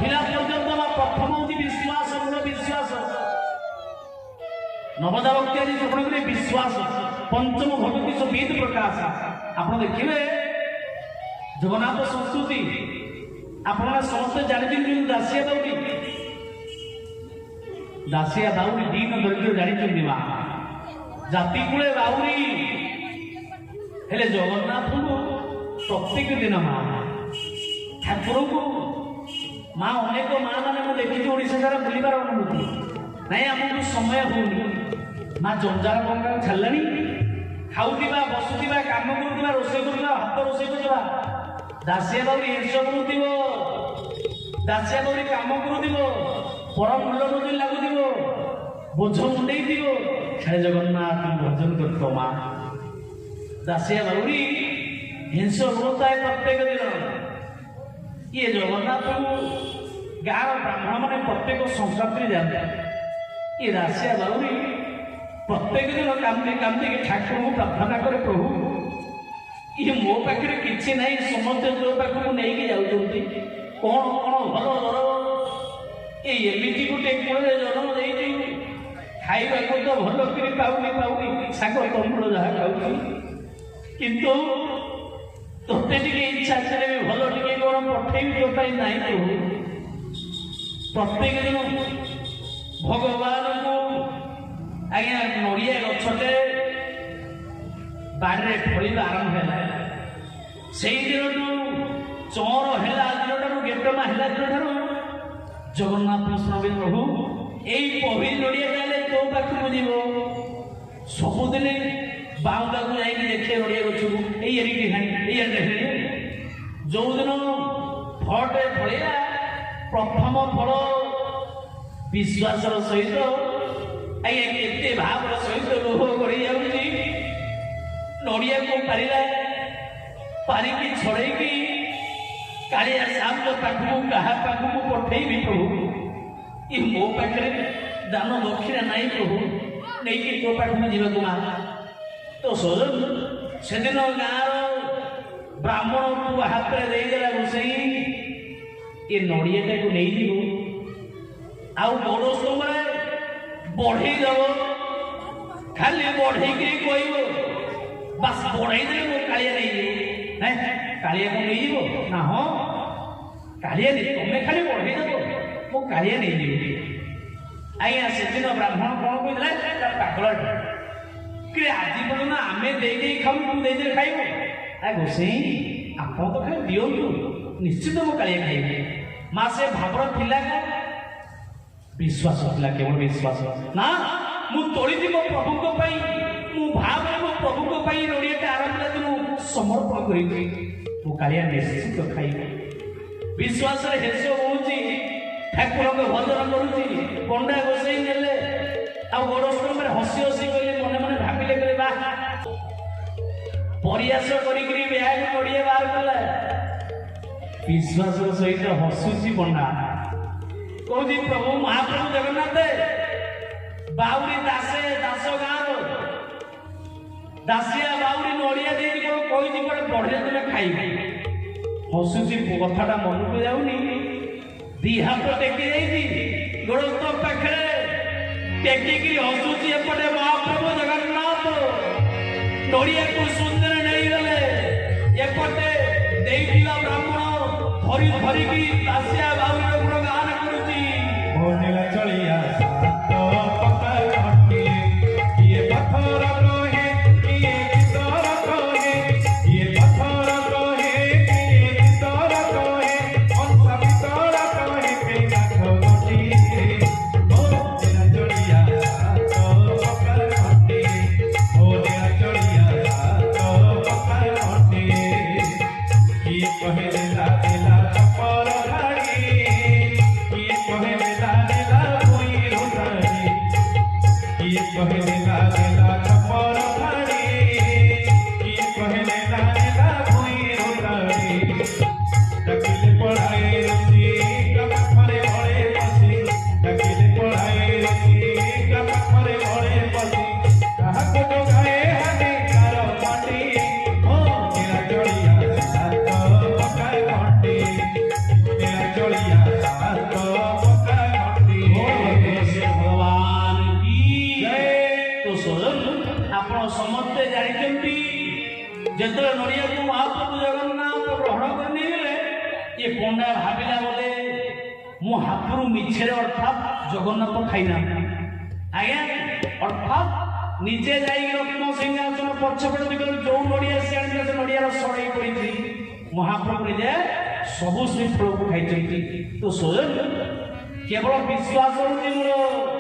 रखिला पर्यंत प्रथम हूँ विश्वास मूल विश्वास नवदा भक्ति आज श्रवण करें विश्वास पंचम भगवती समीत प्रकाश आप देखिए जगन्नाथ संस्कृति आपने समस्त जानते दासिया दौड़ी दासिया दाउरी दीन दरिद्र जानी जाति कूले बाउरी हेले जगन्नाथ को प्रत्येक दिन माँ ठाकुर को माँ अनेक माँ मैंने देखी ओडिशा सारा बुलबार अनुभूति नाई आमको समय होनी माँ जंजाल गंगा छाड़ी खाऊा बसुवा कम करुवा रोषे करवा हाथ रोषे करवा दासिया दौरी हिंस करुव दासिया दौरी कम करुव पर मुंड मजूरी लगुव बोझ मुंडे छे जगन्नाथ भजन कर माँ दासिया दौरी हिंस होता है प्रत्येक दिन ये जगन्नाथ गाँव ब्राह्मण मैंने प्रत्येक संक्रांति जाते ये दासिया दौरी प्रत्येक दिन कामदी कामदी ठाकुर को प्रार्थना करे प्रभु ये मो पाखे किसी ना समस्त जो पाखक नहीं जाऊँगी कौन कौन भल दर ये गोटे कूड़े जन्म दे खाइबा तो भल कर पाऊनी शाग तंबुल जहाँ खाऊ किंतु तोते टे इच्छा थे भी भल टे कौन पठेबी तो ना प्रत्येक दिन भगवान को आज्ञा नड़िया गछटे बाड़े फल आरंभ है से दिन चौर है दिन गेटमा है दिन जगन्नाथ कृष्ण प्रभु यही पही नड़िया जाए तो पाखक जीव सबुदिन बाउंडा को जाए देखे नड़िया गछ को यही जो दिन फटे फलिया प्रथम फल विश्वास सहित आज्ञा केते भाव सहित लोह गड़ी जाऊँगी नड़िया को पारा पारिकी छड़ेकी कालिया साम पाखक क्या पाखक पठेबी प्रभु ये मो पाखे दान दक्षिणा नाई प्रभु नहीं तो पाखक जावाक माँ तो सजन से दिन गाँव ब्राह्मण को हाथ में देदेला रोसई ये नड़ियाटा को नहीं जीव आउ बड़ समय बढ़े दब खाली बढ़े कह बस बढ़े दे मो कालिया नहीं कालिया को नहीं जीव ना हाँ कालिया नहीं तुम्हें खाली बढ़े दब मो कालिया नहीं जीव आज्ञा से दिन ब्राह्मण कौन कहला पागल कि आज पर्यटन आम दे खाऊ तू दे खाइबू गोसाई आप तो खाली दिंतु निश्चित मो कालिया खाइबी माँ से भावर थिला विश्वास था केवल विश्वास ना मु तोड़ी मो प्रभु को भाव मो प्रभु को नड़िया आरंभ दिन समर्पण कर कालिया निश्चित खाइबी विश्वास हेस हो ठाकुर भजन करुच्ची पंडा गोसाई ने गड़स्थल में हसी हसी कहले मने मने भाविले कहले बा प्रयास करी ब्याग नड़िया बाहर कला विश्वास सहित हसुची पंडा कौन प्रभु महाप्रभु जगन्नाथ बाउरी दासे दास गाँव दासिया बाउरी नड़िया दे कही बढ़े तुम खाइबी हसुची कथाटा मन को जाऊनी दी हाथ टेकी जाइए गोड़ पाखे टेकिकी हसुची एपटे महाप्रभु जगन्नाथ नड़िया को सुंदर नहीं गले एपटे देइथिला ब्राह्मण धरी धरिकी दासिया बाउरी गुण गान करुची भोनेला चलिया सात पता घटी ये पत्थर कहे ये भीतर कहे ये पत्थर कहे ये भीतर कहे अंसा भीतर कहे पेटा घटी भोनेला चलिया सात पता घटी भोनेला चलिया सात पता घटी ये कहे ला चपर घाड़ी ସମସ୍ତେ ଜାଣିଛନ୍ତି ଯେତେବେଳେ ନଡ଼ିଆକୁ ମହାପ୍ରଭୁ ଜଗନ୍ନାଥ ଗ୍ରହଣ କରି ନେଇଗଲେ ଏ ପଣ୍ଡା ଭାବିଲା ବୋଧେ ମୁଁ ହାତରୁ ମିଛରେ ଅର୍ଥାତ୍ ଜଗନ୍ନାଥ ଖାଇନାହାନ୍ତି ଆଜ୍ଞା ଅର୍ଥାତ୍ ନିଜେ ଯାଇକି ରତ୍ନ ସିଂହାସନ ପଛପଟ ଦିଗରୁ ଯୋଉ ନଡ଼ିଆ ସେ ଆଣିଥିଲେ ସେ ନଡ଼ିଆର ସଢ଼େଇ ପଡ଼ିଛି ମହାପ୍ରଭୁ ନିଜେ ସବୁ ଶ୍ରୀଫଳକୁ ଖାଇଛନ୍ତି ତ ସ୍ୱୟଂ କେବଳ ବିଶ୍ୱାସ ହେଉଛି ମୋର